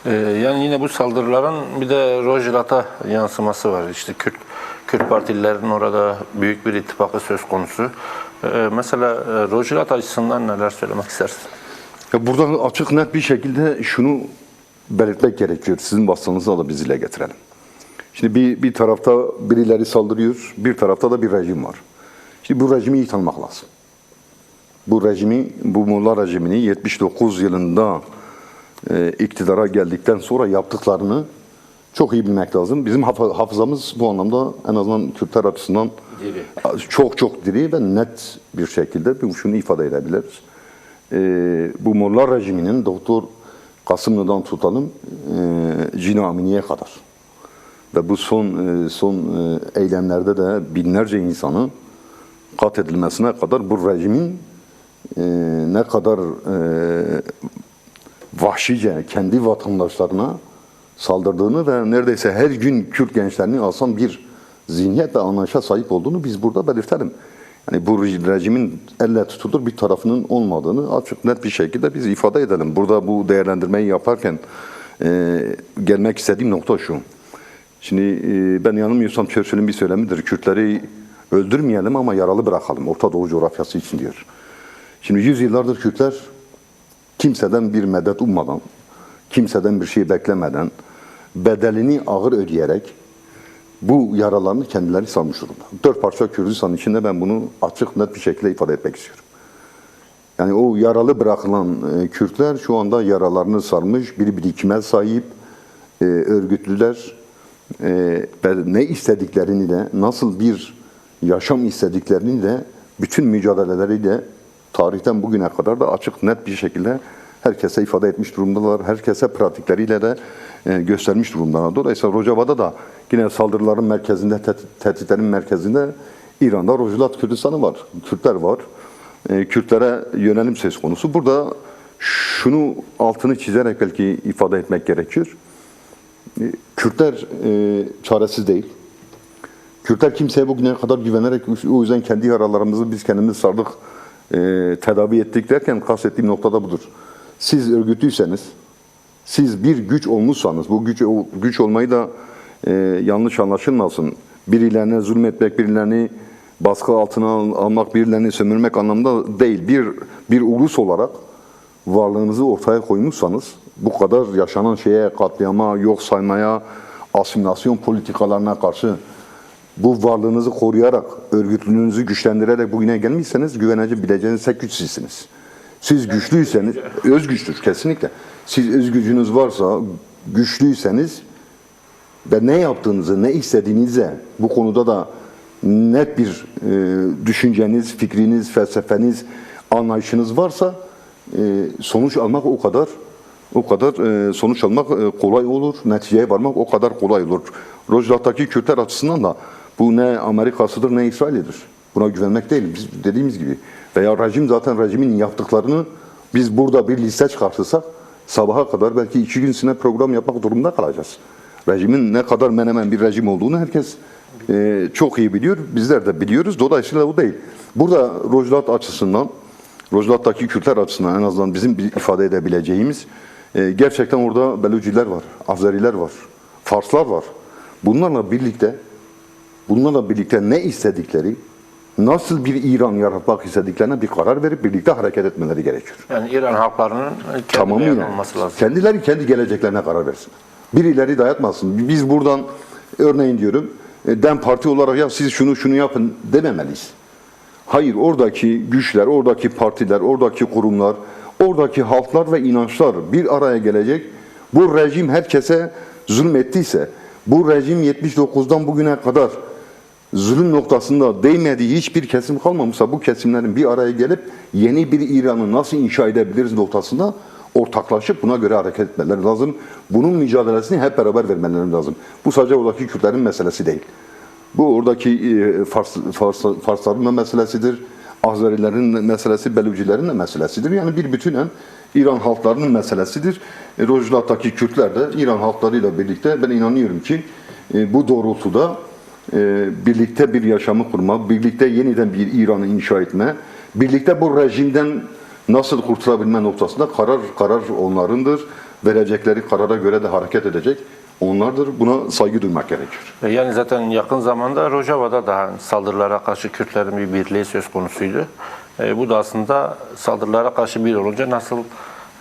Yani yine bu saldırıların bir de Rojava'da yansıması var. İşte Kürt partililerin orada büyük bir ittifakı söz konusu. Mesela Rojava açısından neler söylemek istersin? Ya buradan açık net bir şekilde şunu belirtmek gerekiyor. Sizin basınınızı da biz dile getirelim. Şimdi bir tarafta birileri saldırıyor, bir tarafta da bir rejim var. Şimdi bu rejimi iyi tanımak lazım. Bu rejimi, bu Molla rejimini 79 yılında iktidara geldikten sonra yaptıklarını çok iyi bilmek lazım. Bizim hafızamız bu anlamda en azından Kürtler açısından diri. Çok diri ve net bir şekilde şunu ifade edebiliriz. Bu Molla rejiminin Doktor Kasımlı'dan tutalım Cino Amini'ye kadar ve bu son eylemlerde de binlerce insanı katledilmesine kadar bu rejimin ne kadar vahşice kendi vatandaşlarına saldırdığını ve neredeyse her gün Kürt gençlerini asan bir zihniyet ve anlayışa sahip olduğunu biz burada belirtelim. Yani bu rejimin elle tutulur bir tarafının olmadığını açık net bir şekilde biz ifade edelim. Burada bu değerlendirmeyi yaparken gelmek istediğim nokta şu. Şimdi ben yanılmıyorsam Churchill'in bir söylemidir. Kürtleri öldürmeyelim ama yaralı bırakalım. Orta Doğu coğrafyası için diyor. Şimdi 100 yıllardır Kürtler kimseden bir medet ummadan, kimseden bir şey beklemeden, bedelini ağır ödeyerek bu yaralarını kendileri sarmış durumda. 4 parça Kürdistan içinde ben bunu açık net bir şekilde ifade etmek istiyorum. Yani o yaralı bırakılan Kürtler şu anda yaralarını sarmış, bir birikime sahip örgütlüler ve ne istediklerini de, nasıl bir yaşam istediklerini de bütün mücadeleleriyle tarihten bugüne kadar da açık net bir şekilde herkese ifade etmiş durumdalar. Herkese pratikleriyle de göstermiş durumdalar. Dolayısıyla Rojava'da da yine saldırıların merkezinde, tehditlerin merkezinde İran'da Rojava Kürdistan'ı var. Kürtler var. Kürtlere yönelim söz konusu. Burada şunu altını çizerek belki ifade etmek gerekiyor. Kürtler çaresiz değil. Kürtler kimseye bugüne kadar güvenerek o yüzden kendi yaralarımızı biz kendimiz sardık, tedavi ettik derken kastettiğim noktada budur. Siz örgütlüyseniz, siz bir güç olmuşsanız, bu güç olmayı da yanlış anlaşılmasın. Birilerine zulmetmek, birilerini baskı altına almak, birilerini sömürmek anlamında değil. Bir ulus olarak varlığınızı ortaya koymuşsanız, bu kadar yaşanan şeye, katliama, yok saymaya, asimilasyon politikalarına karşı bu varlığınızı koruyarak, örgütlülüğünüzü güçlendirerek bugüne gelmişseniz güvenebileceğiniz tek güç sizsiniz. Siz güçlüyseniz, özgüçtür kesinlikle. Siz özgücünüz varsa, güçlüyseniz ve ne yaptığınızı, ne istediğinize bu konuda da net bir düşünceniz, fikriniz, felsefeniz, anlayışınız varsa sonuç almak o kadar sonuç almak kolay olur, neticeye varmak o kadar kolay olur. Rojava'daki Kürtler açısından da bu ne Amerika'sıdır ne İsrail'idir. Buna güvenmek değil. Biz dediğimiz gibi veya rejim zaten rejimin yaptıklarını biz burada bir liste çıkartırsak sabaha kadar belki 2 gün sene program yapmak durumunda kalacağız. Rejimin ne kadar menemen bir rejim olduğunu herkes çok iyi biliyor. Bizler de biliyoruz. Dolayısıyla bu değil. Burada Rojava açısından, Rojava'daki Kürtler açısından en azından bizim ifade edebileceğimiz gerçekten orada Beluciler var, Azeriler var, Farslar var. Bunlarla birlikte ne istedikleri, nasıl bir İran yaratmak istediklerine bir karar verip birlikte hareket etmeleri gerekiyor. Yani İran halklarının kendilerinin olması lazım. Kendileri kendi geleceklerine karar versin. Birileri dayatmasın. Biz buradan örneğin diyorum, DEM Parti olarak ya siz şunu yapın dememeliyiz. Hayır, oradaki güçler, oradaki partiler, oradaki kurumlar, oradaki halklar ve inançlar bir araya gelecek. Bu rejim herkese zulmettiyse, bu rejim 79'dan bugüne kadar zulüm noktasında değmediği hiçbir kesim kalmamışsa bu kesimlerin bir araya gelip yeni bir İran'ı nasıl inşa edebiliriz noktasında ortaklaşıp buna göre hareket etmeleri lazım. Bunun mücadelesini hep beraber vermeleri lazım. Bu sadece oradaki Kürtlerin meselesi değil. Bu oradaki Farsların da meselesidir. Azerilerin meselesi, Belucilerin de meselesidir. Yani bir bütünen İran halklarının meselesidir. Rojava'daki Kürtler de İran halklarıyla birlikte ben inanıyorum ki bu doğrultuda birlikte bir yaşamı kurma, birlikte yeniden bir İran'ı inşa etme, birlikte bu rejimden nasıl kurtulabilme noktasında karar onlarındır. verecekleri karara göre de hareket edecek onlardır. Buna saygı duymak gerekiyor. Yani zaten yakın zamanda Rojava'da da saldırılara karşı Kürtlerin bir birliği söz konusuydu. Bu da aslında saldırılara karşı bir olunca nasıl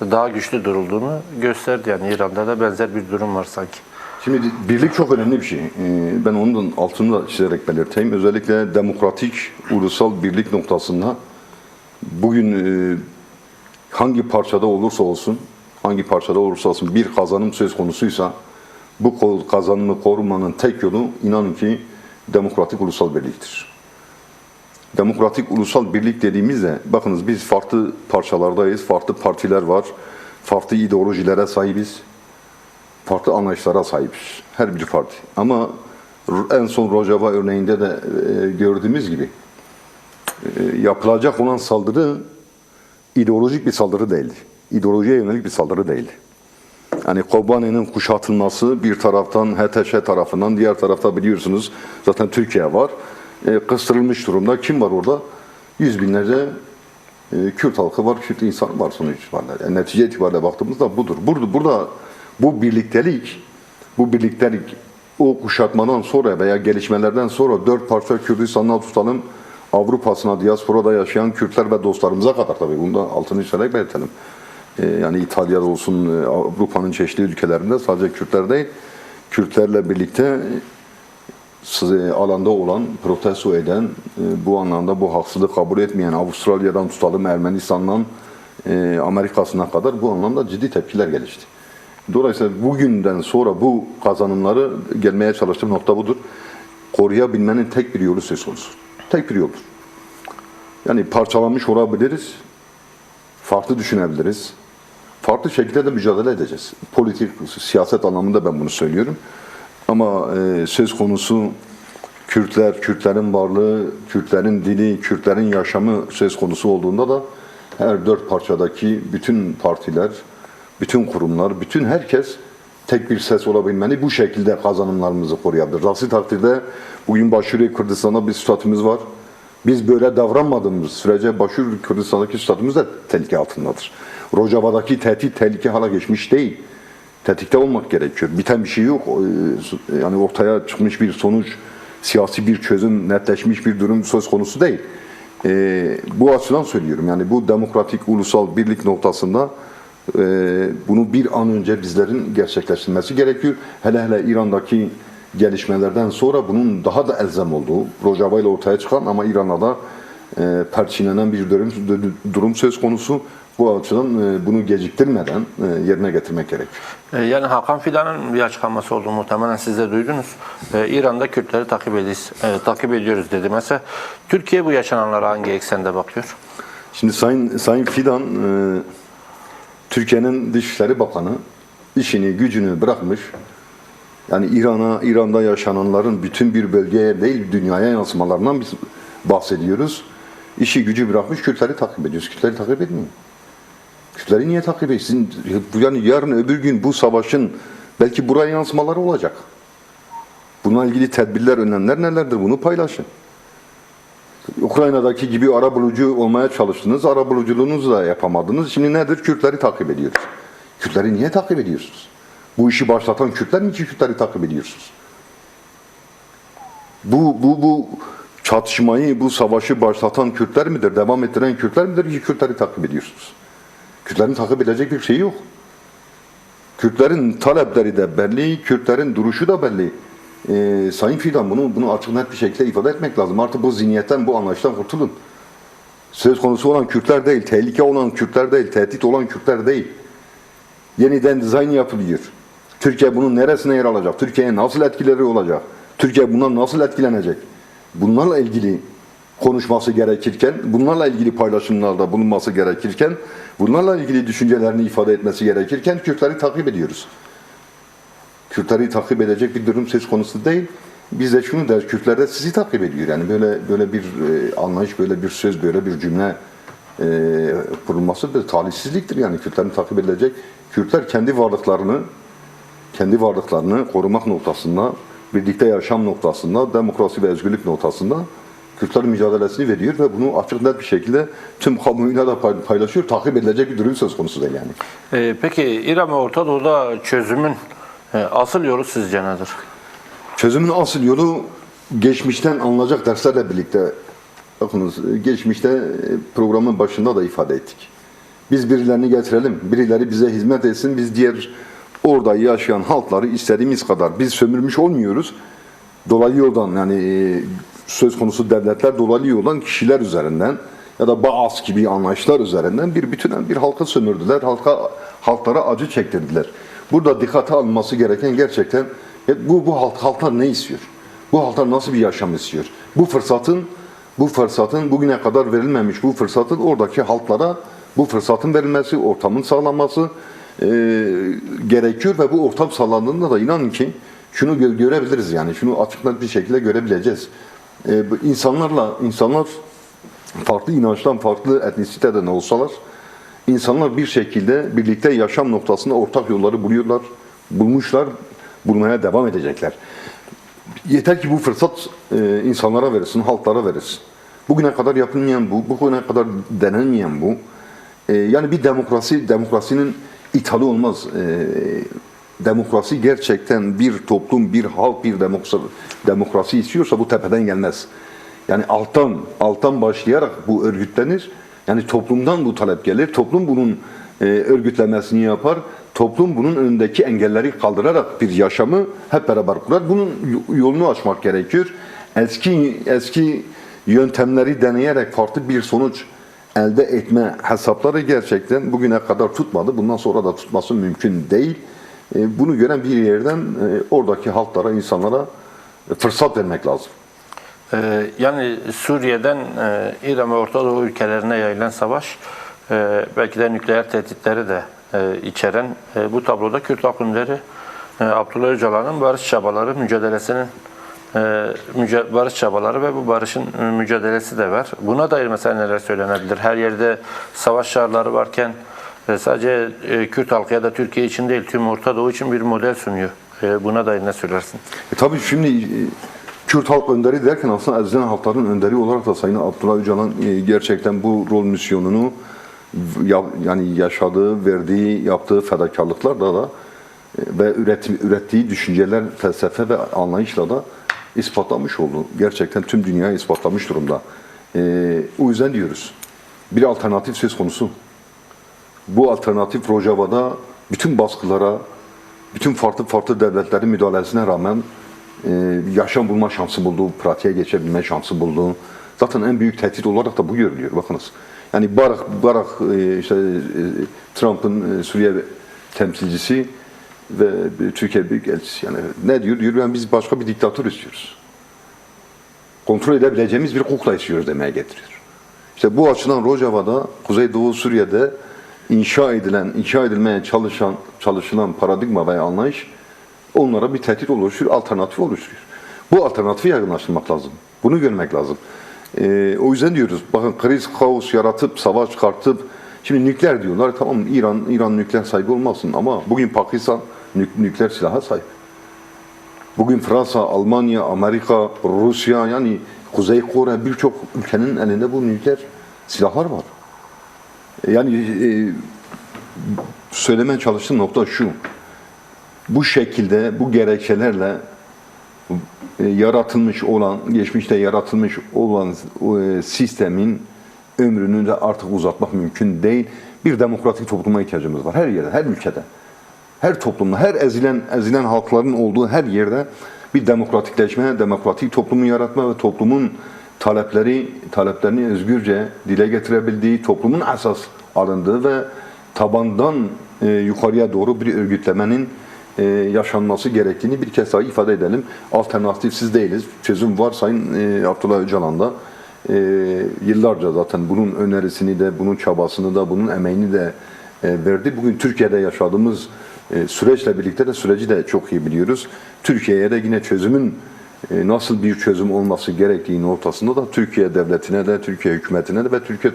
daha güçlü durulduğunu gösterdi. Yani İran'da da benzer bir durum var sanki. Şimdi birlik çok önemli bir şey. Ben onun altını da çizerek belirteyim. Özellikle demokratik, ulusal birlik noktasında bugün hangi parçada olursa olsun, bir kazanım söz konusuysa bu kazanımı korumanın tek yolu inanın ki demokratik ulusal birliktir. Demokratik ulusal birlik dediğimizde bakınız biz farklı parçalardayız, farklı partiler var, farklı ideolojilere sahibiz, farklı anlayışlara sahibiz her bir parti. Ama en son Rojava örneğinde de gördüğümüz gibi yapılacak olan saldırı ideolojik bir saldırı değildi. İdeolojiye yönelik bir saldırı değildi. Yani Kobani'nin kuşatılması bir taraftan HTŞ tarafından, diğer tarafta biliyorsunuz zaten Türkiye var. Kıstırılmış durumda. Kim var orada? Yüz binlerce Kürt halkı var, Kürt insan var sonuç itibariyle. Yani netice itibariyle baktığımızda budur. Burada bu birliktelik o kuşatmadan sonra veya gelişmelerden sonra dört parça Kürdistan'dan tutalım Avrupa'sına, diasporada yaşayan Kürtler ve dostlarımıza kadar tabii. Bunu da altını çizerek belirtelim. Yani İtalya'da olsun, Avrupa'nın çeşitli ülkelerinde sadece Kürtler değil, Kürtlerle birlikte alanda olan, protesto eden, bu anlamda bu haksızlığı kabul etmeyen Avustralya'dan tutalım Ermenistan'dan Amerika'sına kadar bu anlamda ciddi tepkiler gelişti. Dolayısıyla bugünden sonra bu kazanımları gelmeye çalıştığım nokta budur. Koruyabilmenin tek bir yolu söz konusu. Tek bir yoldur. Yani parçalanmış olabiliriz, farklı düşünebiliriz, farklı şekilde de mücadele edeceğiz. Politik, siyaset anlamında ben bunu söylüyorum. Ama söz konusu Kürtler, Kürtlerin varlığı, Kürtlerin dili, Kürtlerin yaşamı söz konusu olduğunda da her dört parçadaki bütün partiler, bütün kurumlar, bütün herkes tek bir ses olabilmeli. Bu şekilde kazanımlarımızı koruyabilir. Aksi takdirde bugün Başur Kürdistan'da bir statümüz var. Biz böyle davranmadığımız sürece Başur Kürdistan'daki statümüz de tehlike altındadır. Rojava'daki tehdit tehlike hala geçmiş değil. Tetikte olmak gerekiyor. Biten bir şey yok. Yani ortaya çıkmış bir sonuç, siyasi bir çözüm, netleşmiş bir durum söz konusu değil. Bu açıdan söylüyorum. Yani bu demokratik ulusal birlik noktasında bunu bir an önce bizlerin gerçekleştirmesi gerekiyor. Hele İran'daki gelişmelerden sonra bunun daha da elzem olduğu, Rojava ile ortaya çıkan ama İran'da da perçinlenen bir durum söz konusu. Bu açıdan bunu geciktirmeden yerine getirmek gerekiyor. Yani Hakan Fidan'ın bir açıklaması oldu, muhtemelen siz de duydunuz. İran'da Kürtleri takip ediyoruz dedi. Mesela Türkiye bu yaşananlara hangi eksende bakıyor? Şimdi Sayın Fidan, Türkiye'nin Dışişleri Bakanı işini, gücünü bırakmış. Yani İran'da yaşananların bütün bir bölgeye değil dünyaya yansımalarından biz bahsediyoruz. İşi gücü bırakmış, Kürtleri takip ediyoruz. Kürtleri takip etmiyor. Kürtleri niye takip etsin? Yani yarın öbür gün bu savaşın belki buraya yansımaları olacak. Bununla ilgili tedbirler, önlemler nelerdir? Bunu paylaşın. Ukrayna'daki gibi arabulucu olmaya çalıştınız. Arabuluculuğunuzu da yapamadınız. Şimdi nedir? Kürtleri takip ediyoruz. Kürtleri niye takip ediyorsunuz? Bu işi başlatan Kürtler mi ki Kürtleri takip ediyorsunuz? Bu çatışmayı, bu savaşı başlatan Kürtler midir? Devam ettiren Kürtler midir ki Kürtleri takip ediyorsunuz? Kürtlerin takip edilecek bir şey yok. Kürtlerin talepleri de belli, Kürtlerin duruşu da belli. Sayın Fidan bunu açık net bir şekilde ifade etmek lazım. Artık bu zihniyetten, bu anlayıştan kurtulun. Söz konusu olan Kürtler değil, tehlike olan Kürtler değil, tehdit olan Kürtler değil. Yeniden dizayn yapılıyor. Türkiye bunun neresine yer alacak? Türkiye'ye nasıl etkileri olacak? Türkiye bundan nasıl etkilenecek? Bunlarla ilgili konuşması gerekirken, bunlarla ilgili paylaşımlarda bulunması gerekirken, bunlarla ilgili düşüncelerini ifade etmesi gerekirken Kürtleri takip ediyoruz. Kürtleri takip edecek bir durum söz konusu değil. Biz de şunu deriz, Kürtler de sizi takip ediyor. Yani böyle bir anlayış, böyle bir söz, böyle bir cümle kurulması bir talihsizliktir. Yani Kürtlerin takip edilecek. Kürtler kendi varlıklarını korumak noktasında, birlikte yaşam noktasında, demokrasi ve özgürlük noktasında Kürtler mücadelesini veriyor ve bunu açık net bir şekilde tüm kamuoyuyla da paylaşıyor. Takip edilecek bir durum söz konusu değil yani. Peki İran ve Orta Doğu'da çözümün asıl yolu sizce nedir? Çözümün asıl yolu geçmişten alınacak derslerle birlikte. Bakınız geçmişte programın başında da ifade ettik. Biz birilerini getirelim, birileri bize hizmet etsin, biz diğer orada yaşayan halkları istediğimiz kadar biz sömürmüş olmuyoruz. Dolaylı yoldan yani söz konusu devletler dolaylı yoldan kişiler üzerinden ya da Baas gibi anlayışlar üzerinden bir bütünen bir halkı sömürdüler, halklara acı çektirdiler. Burada dikkate alınması gereken gerçekten bu halklar ne istiyor? Bu halklar nasıl bir yaşam istiyor? Bu fırsatın bugüne kadar verilmemiş bu fırsatın oradaki halklara bu fırsatın verilmesi, ortamın sağlanması gerekiyor ve bu ortam sağlandığında da inanın ki şunu görebiliriz yani şunu açık bir şekilde görebileceğiz. İnsanlar farklı inançtan, farklı etnisiteden olsalar insanlar bir şekilde birlikte yaşam noktasında ortak yolları bulmaya devam edecekler. Yeter ki bu fırsat insanlara verilsin, halklara verilsin. Bugüne kadar yapılmayan bugüne kadar denenmeyen bu. Yani bir demokrasinin ithali olmaz. Demokrasi gerçekten bir toplum, bir halk, bir demokrasi istiyorsa bu tepeden gelmez. Yani alttan başlayarak bu örgütlenir. Yani toplumdan bu talep gelir. Toplum bunun örgütlemesini yapar. Toplum bunun önündeki engelleri kaldırarak bir yaşamı hep beraber kurar. Bunun yolunu açmak gerekiyor. Eski yöntemleri deneyerek farklı bir sonuç elde etme hesapları gerçekten bugüne kadar tutmadı. Bundan sonra da tutması mümkün değil. Bunu gören bir yerden oradaki halklara, insanlara fırsat vermek lazım. Yani Suriye'den İran ve Orta Doğu ülkelerine yayılan savaş belki de nükleer tehditleri de içeren bu tabloda Kürt akımları Abdullah Öcalan'ın barış çabaları mücadelesinin barış çabaları ve bu barışın mücadelesi de var. Buna dair mesela neler söylenebilir? Her yerde savaş çağrıları varken sadece Kürt halkı ya da Türkiye için değil tüm Orta Doğu için bir model sunuyor. Buna dair ne söylersin? Tabii şimdi Kürt halk önderi derken aslında ezilen halkların önderi olarak da Sayın Abdullah Öcalan gerçekten bu rol misyonunu yani yaşadığı, verdiği, yaptığı fedakarlıklarla da ve ürettiği düşünceler, felsefe ve anlayışla da ispatlamış oldu. Gerçekten tüm dünyaya ispatlamış durumda. O yüzden diyoruz, bir alternatif söz konusu. Bu alternatif Rojava'da bütün baskılara, bütün farklı devletlerin müdahalesine rağmen yaşam bulma şansı buldu, pratiğe geçebilme şansı buldu. Zaten en büyük tehdit olarak da bu görülüyor. Bakınız. Yani Barak işte Trump'ın Suriye temsilcisi ve Türkiye Büyükelçisi yani ne diyor? Diyor yani biz başka bir diktatör istiyoruz. Kontrol edebileceğimiz bir kukla istiyoruz demeye getiriyor. İşte bu açıdan Rojava'da, Kuzeydoğu Suriye'de inşa edilmeye çalışılan paradigma veya anlayış onlara bir tehdit oluşturuyor, alternatif oluşturuyor. Bu alternatifi yaygınlaştırmak lazım. Bunu görmek lazım. O yüzden diyoruz, bakın kriz, kaos yaratıp, savaş çıkartıp, şimdi nükleer diyorlar, tamam İran nükleer sahibi olmasın ama bugün Pakistan nükleer silaha sahip. Bugün Fransa, Almanya, Amerika, Rusya yani Kuzey Kore birçok ülkenin elinde bu nükleer silahlar var. Yani söylemeye çalıştığım nokta şu, bu şekilde, bu gerekçelerle geçmişte yaratılmış olan sistemin ömrünü de artık uzatmak mümkün değil. Bir demokratik topluma ihtiyacımız var. Her yerde, her ülkede. Her toplumda, her ezilen halkların olduğu her yerde bir demokratikleşme, demokratik toplumu yaratma ve toplumun taleplerini özgürce dile getirebildiği, toplumun esas alındığı ve tabandan yukarıya doğru bir örgütlemenin yaşanması gerektiğini bir kez daha ifade edelim. Alternatifsiz değiliz. Çözüm var. Sayın Abdullah Öcalan da yıllarca zaten bunun önerisini de, bunun çabasını da, bunun emeğini de verdi. Bugün Türkiye'de yaşadığımız süreçle birlikte de süreci de çok iyi biliyoruz. Türkiye'ye de yine çözümün nasıl bir çözüm olması gerektiğinin ortasında da Türkiye devletine de, Türkiye hükümetine de ve Türkiye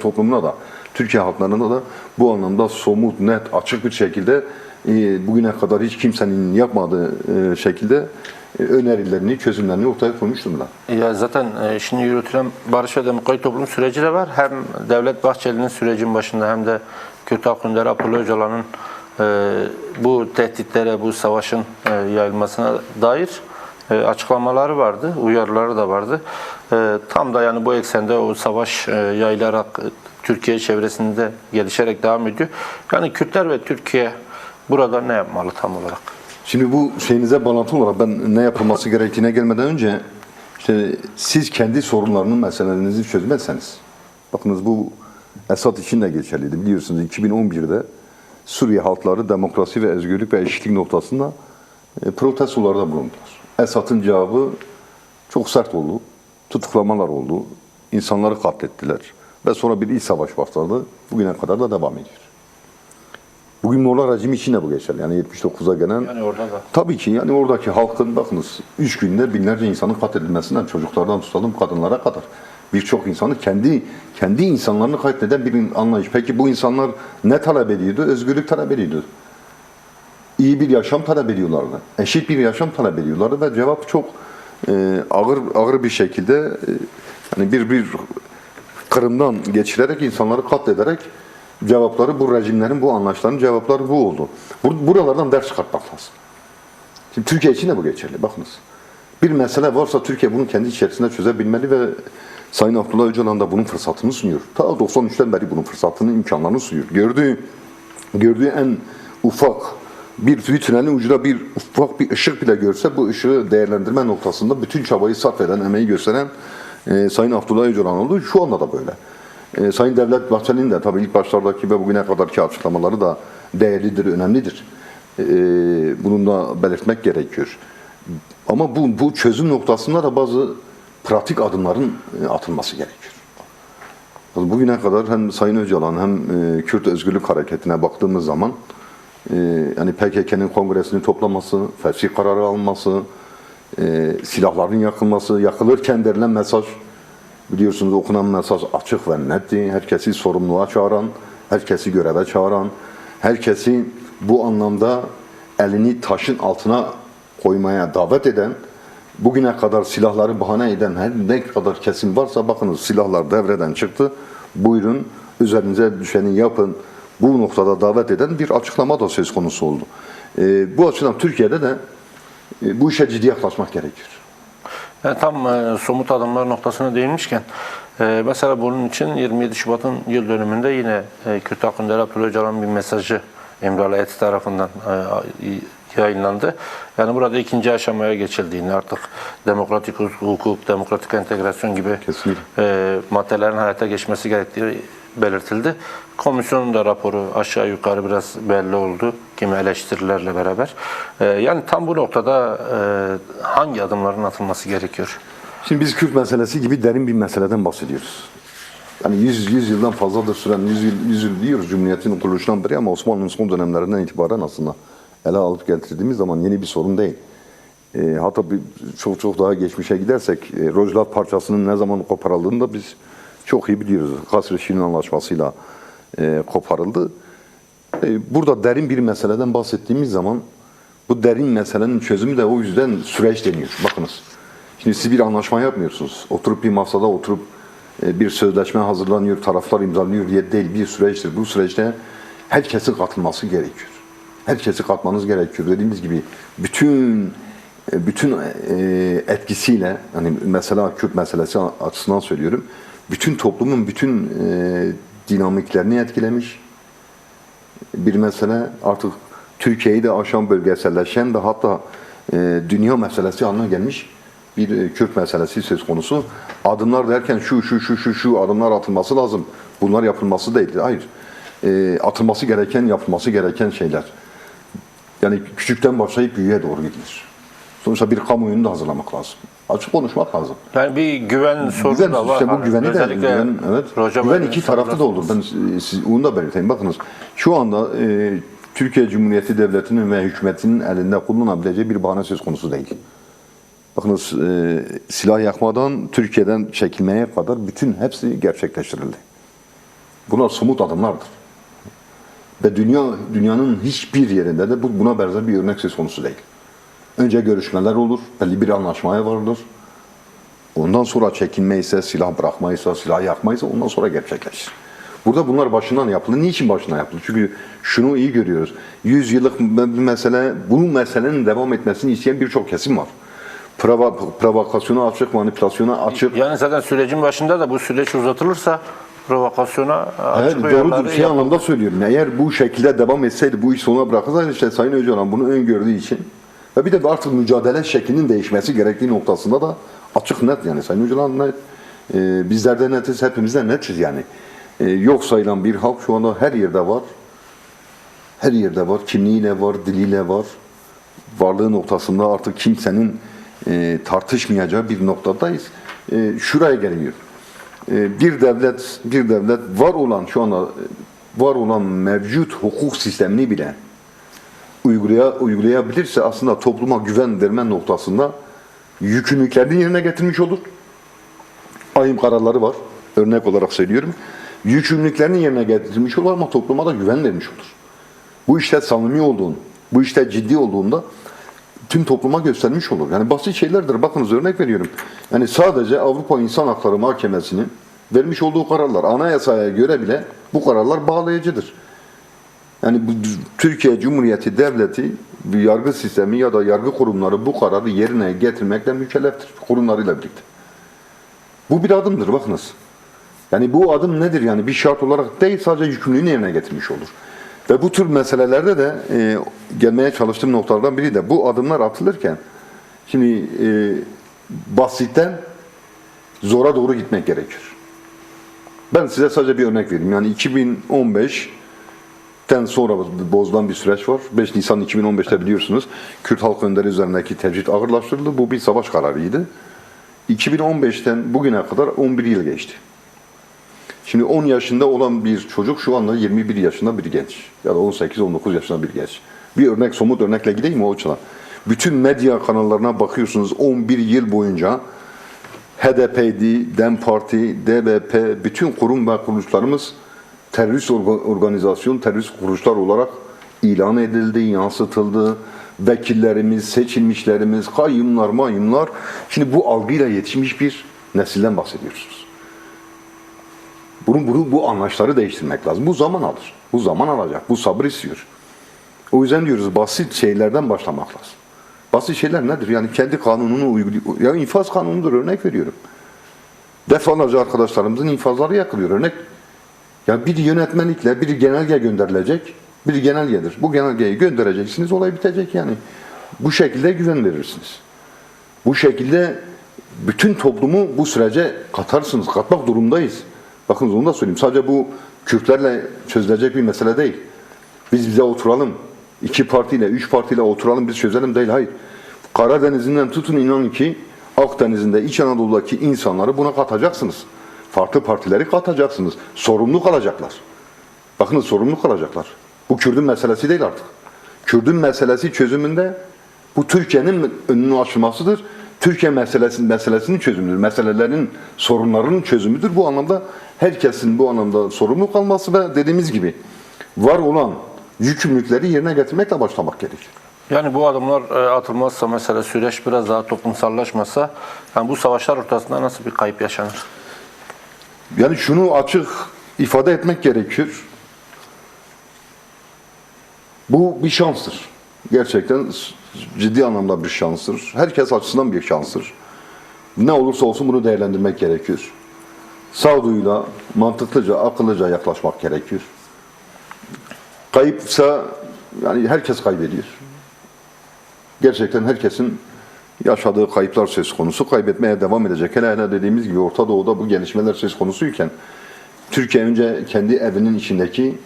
toplumuna da, Türkiye halklarına da bu anlamda somut, net, açık bir şekilde bugüne kadar hiç kimsenin yapmadığı şekilde önerilerini, çözümlerini ortaya koymuş durumda. Ya zaten şimdi yürütülen barış ve demokratik toplum süreci de var. Hem Devlet Bahçeli'nin sürecin başında hem de Kürt Halk Önderi Abdullah Öcalan'ın bu tehditlere, bu savaşın yayılmasına dair açıklamaları vardı, uyarıları da vardı. Tam da yani bu eksende o savaş yayılarak Türkiye çevresinde gelişerek devam ediyor. Yani Kürtler ve Türkiye burada ne yapmalı tam olarak? Şimdi bu şeyinize bağlantılı olarak ben ne yapılması gerektiğine gelmeden önce işte siz kendi sorunlarını, meselelerinizi çözmezseniz, bakınız bu Esad için de geçerliydi. Biliyorsunuz 2011'de Suriye halkları demokrasi ve özgürlük ve eşitlik noktasında protestolarda bulundular. Esad'ın cevabı çok sert oldu. Tutuklamalar oldu. İnsanları katlettiler. Ve sonra bir iç savaş başladı. Bugüne kadar da devam ediyor. Bugün Molla rejimi için de bu geçerli. Yani 79'a gelen... Yani orada da. Tabii ki yani oradaki halkın bakınız 3 günde binlerce insanın katledilmesinden çocuklardan tutalım kadınlara kadar birçok insanı kendi insanlarını katleden bir anlayış. Peki bu insanlar ne talep ediyordu? Özgürlük talep ediyordu. İyi bir yaşam talep ediyorlardı. Eşit bir yaşam talep ediyorlardı ve cevap çok ağır bir şekilde yani bir kırımdan geçirerek insanları katlederek cevapları bu rejimlerin, bu anlayışların cevapları bu oldu. Buralardan ders çıkartmak lazım. Şimdi Türkiye için de bu geçerli. Bakınız. Bir mesele varsa Türkiye bunu kendi içerisinde çözebilmeli ve Sayın Abdullah Öcalan da bunun fırsatını sunuyor. Ta 93'ten beri bunun fırsatını, imkanlarını sunuyor. Gördüğü en ufak bir tünelin ucunda ufak bir ışık bile görse bu ışığı değerlendirme noktasında bütün çabayı sarf eden, emeği gösteren Sayın Abdullah Öcalan oldu. Şu anda da böyle. Sayın Devlet Bahçeli'nin de tabii ilk başlardaki ve bugüne kadarki açıklamaları da değerlidir, önemlidir. Bunun da belirtmek gerekiyor. Ama bu çözüm noktasında da bazı pratik adımların atılması gerekiyor. Bugüne kadar hem Sayın Öcalan hem Kürt Özgürlük Hareketi'ne baktığımız zaman yani PKK'nın kongresini toplaması, fesih kararı alması, silahların yakılması, yakılırken verilen mesaj, biliyorsunuz okunan mesaj açık ve netti. Herkesi sorumluluğa çağıran, herkesi göreve çağıran, herkesi bu anlamda elini taşın altına koymaya davet eden, bugüne kadar silahları bahane eden her ne kadar kesim varsa bakınız silahlar devreden çıktı. Buyurun üzerinize düşeni yapın. Bu noktada davet eden bir açıklama da söz konusu oldu. Bu açıdan Türkiye'de de bu işe ciddi yaklaşmak gerekiyor. Yani tam somut adımlar noktasına değinmişken mesela bunun için 27 Şubat'ın yıl dönümünde yine Kürt Halk Önderi Abdullah Öcalan'ın bir mesajı Emre Alayeti tarafından yayınlandı. Yani burada ikinci aşamaya geçildiğini, artık demokratik hukuk, demokratik entegrasyon gibi maddelerin hayata geçmesi gerektiği belirtildi. Komisyonun da raporu aşağı yukarı biraz belli oldu kimi eleştirilerle beraber. Yani tam bu noktada hangi adımların atılması gerekiyor? Şimdi biz Kürt meselesi gibi derin bir meseleden bahsediyoruz. Yani 100 yıldan fazladır süren, 100 yıl diyoruz Cumhuriyet'in kuruluşundan beri ama Osmanlı'nın son dönemlerinden itibaren aslında ele alıp getirdiğimiz zaman yeni bir sorun değil. Hatta çok daha geçmişe gidersek Rojlat parçasının ne zaman koparıldığını da biz çok iyi biliyoruz. Kasr-ı Anlaşması'yla koparıldı. Burada derin bir meseleden bahsettiğimiz zaman bu derin meselenin çözümü de o yüzden süreç deniyor. Bakınız. Şimdi siz bir anlaşma yapmıyorsunuz. Oturup bir masada bir sözleşme hazırlanıyor, taraflar imzalıyor diye değil, bir süreçtir. Bu süreçte herkesin katılması gerekiyor. Herkesi katmanız gerekiyor. Dediğimiz gibi bütün etkisiyle, hani mesela Kürt meselesi açısından söylüyorum, bütün toplumun bütün dinamiklerini etkilemiş bir mesele. Artık Türkiye'yi de aşan, bölgeselleşen ve hatta dünya meselesi haline gelmiş bir Kürt meselesi söz konusu. Adımlar derken şu adımlar atılması lazım. Bunlar yapılması değil. Hayır. Atılması gereken, yapılması gereken şeyler. Yani küçükten başlayıp büyüğe doğru gidilir. Sonuçta bir kamuoyunu da hazırlamak lazım. Açık konuşmak lazım. Yani bir güven sorunu da var. İşte bu güveni özellikle de, güven iki taraflı da olur. Ben onu da belirteyim. Bakınız şu anda Türkiye Cumhuriyeti Devleti'nin ve hükümetinin elinde kullanabileceği bir bahane söz konusu değil. Bakınız silah yakmadan Türkiye'den çekilmeye kadar bütün hepsi gerçekleştirildi. Bunlar somut adımlardır. Ve dünyanın hiçbir yerinde de buna benzer bir örnek söz konusu değil. Önce görüşmeler olur, belli bir anlaşmaya varılır. Ondan sonra çekinme ise, silah bırakmaysa, silah yakmaysa ondan sonra gerçekleşir. Burada bunlar başından yapılır. Niçin başından yapılır? Çünkü şunu iyi görüyoruz. 100 yıllık bir mesele, bu meselenin devam etmesini isteyen birçok kesim var. Provokasyona açık, manipülasyona açık. Yani zaten sürecin başında da bu süreç uzatılırsa provokasyona açık Evet, doğrudur. Şey anlamda söylüyorum. Eğer bu şekilde devam etseydi, bu iş sona bırakılsaydı, işte Sayın Öcalan bunu öngördüğü için ve bir de artık mücadele şeklinin değişmesi gerektiği noktasında da açık net, yani Sayın Öcalan net. Bizler de netiz, hepimiz de netiz yani. Yok sayılan bir halk şu anda her yerde var. Her yerde var. Kimliğiyle var, diliyle var. Varlığı noktasında artık kimsenin tartışmayacağı bir noktadayız. Şuraya geliyor. Bir devlet var olan, şu anda var olan mevcut hukuk sistemini bile uygulayabilirse aslında topluma güven verme noktasında yükümlülüklerini yerine getirmiş olur. Ayım kararları var. Örnek olarak söylüyorum. Yükümlülüklerini yerine getirmiş olur ama topluma da güven vermiş olur. Bu işte samimi olduğunu, bu işte ciddi olduğunda tüm topluma göstermiş olur. Yani basit şeylerdir. Bakınız örnek veriyorum. Yani sadece Avrupa İnsan Hakları Mahkemesi'nin vermiş olduğu kararlar, anayasaya göre bile bu kararlar bağlayıcıdır. Yani bu Türkiye Cumhuriyeti Devleti, bir yargı sistemi ya da yargı kurumları bu kararı yerine getirmekle mükelleftir. Kurumlarıyla birlikte. Bu bir adımdır bakınız. Yani bu adım nedir? Yani bir şart olarak değil, sadece yükümlülüğünü yerine getirmiş olur. Ve bu tür meselelerde de gelmeye çalıştığım noktalardan biri de bu adımlar atılırken şimdi basitten zora doğru gitmek gerekir. Ben size sadece bir örnek vereyim. Yani 2015'ten sonra bozulan bir süreç var. 5 Nisan 2015'te biliyorsunuz Kürt halk önderi üzerindeki tecrit ağırlaştırıldı. Bu bir savaş kararıydı. 2015'ten bugüne kadar 11 yıl geçti. Şimdi 10 yaşında olan bir çocuk şu anda 21 yaşında bir genç. Ya da 18-19 yaşında bir genç. Bir örnek, somut örnekle gideyim mi o açıdan? Bütün medya kanallarına bakıyorsunuz 11 yıl boyunca HDP'di, DEM Parti, DBP, bütün kurum ve kuruluşlarımız terörist organizasyon, terörist kuruluşlar olarak ilan edildi, yansıtıldı. Vekillerimiz, seçilmişlerimiz, kayyumlar, mayyumlar. Şimdi bu algıyla yetişmiş bir nesilden bahsediyorsunuz. Bu anlayışları değiştirmek lazım. Bu zaman alır. Bu zaman alacak. Bu sabır istiyor. O yüzden diyoruz basit şeylerden başlamak lazım. Basit şeyler nedir? Yani kendi kanununu uyguluyor. Ya infaz kanunudur, örnek veriyorum. Defalarca arkadaşlarımızın infazları yakılıyor. Örnek. Ya bir yönetmelikle bir genelge gönderilecek. Bir genelgedir. Bu genelgeyi göndereceksiniz, olay bitecek yani. Bu şekilde güven verirsiniz. Bu şekilde bütün toplumu bu sürece katarsınız. Katmak durumdayız. Bakın onu da söyleyeyim. Sadece bu Kürtlerle çözülecek bir mesele değil. Biz bize oturalım. 2 partiyle, 3 partiyle oturalım biz çözelim değil. Hayır. Karadeniz'inden tutun inanın ki Akdeniz'inde, İç Anadolu'daki insanları buna katacaksınız. Farklı partileri katacaksınız. Sorumluluk alacaklar. Bakınız sorumluluk alacaklar. Bu Kürt'ün meselesi değil artık. Kürt'ün meselesi çözümünde bu Türkiye'nin önünün açılmasıdır. Türkiye meselesinin çözümüdür. Meselelerin, sorunlarının çözümüdür. Bu anlamda herkesin bu anlamda sorumluluk alması ve dediğimiz gibi var olan yükümlülükleri yerine getirmekle başlamak gerekir. Yani bu adımlar atılmazsa, mesela süreç biraz daha toplumsallaşmasa, yani bu savaşlar ortasında nasıl bir kayıp yaşanır? Yani şunu açık ifade etmek gerekir. Bu bir şanstır. Gerçekten ciddi anlamda bir şanstır. Herkes açısından bir şanstır. Ne olursa olsun bunu değerlendirmek gerekir. Sağduyuyla, mantıklıca, akıllıca yaklaşmak gerekir. Kayıpsa yani herkes kaybediyor. Gerçekten herkesin yaşadığı kayıplar söz konusu. Kaybetmeye devam edecek. Hele dediğimiz gibi Orta Doğu'da bu gelişmeler söz konusuyken Türkiye önce kendi evinin içindeki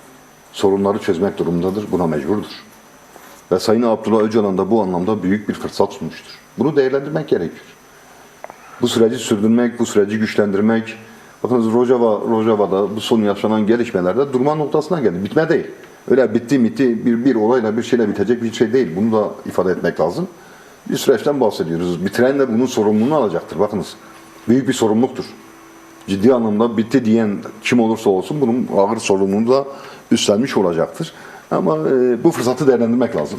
sorunları çözmek durumundadır. Buna mecburdur. Ve Sayın Abdullah Öcalan da bu anlamda büyük bir fırsat sunmuştur. Bunu değerlendirmek gerekir. Bu süreci sürdürmek, bu süreci güçlendirmek. Bakınız Rojava'da bu son yaşanan gelişmelerde durma noktasına geldi. Bitme değil. Öyle bitti bir olayla bir şeyle bitecek bir şey değil. Bunu da ifade etmek lazım. Bir süreçten bahsediyoruz. Bitiren de bunun sorumluluğunu alacaktır. Bakınız. Büyük bir sorumluluktur. Ciddi anlamda bitti diyen kim olursa olsun bunun ağır sorumluluğunu da üstlenmiş olacaktır. Ama bu fırsatı değerlendirmek lazım.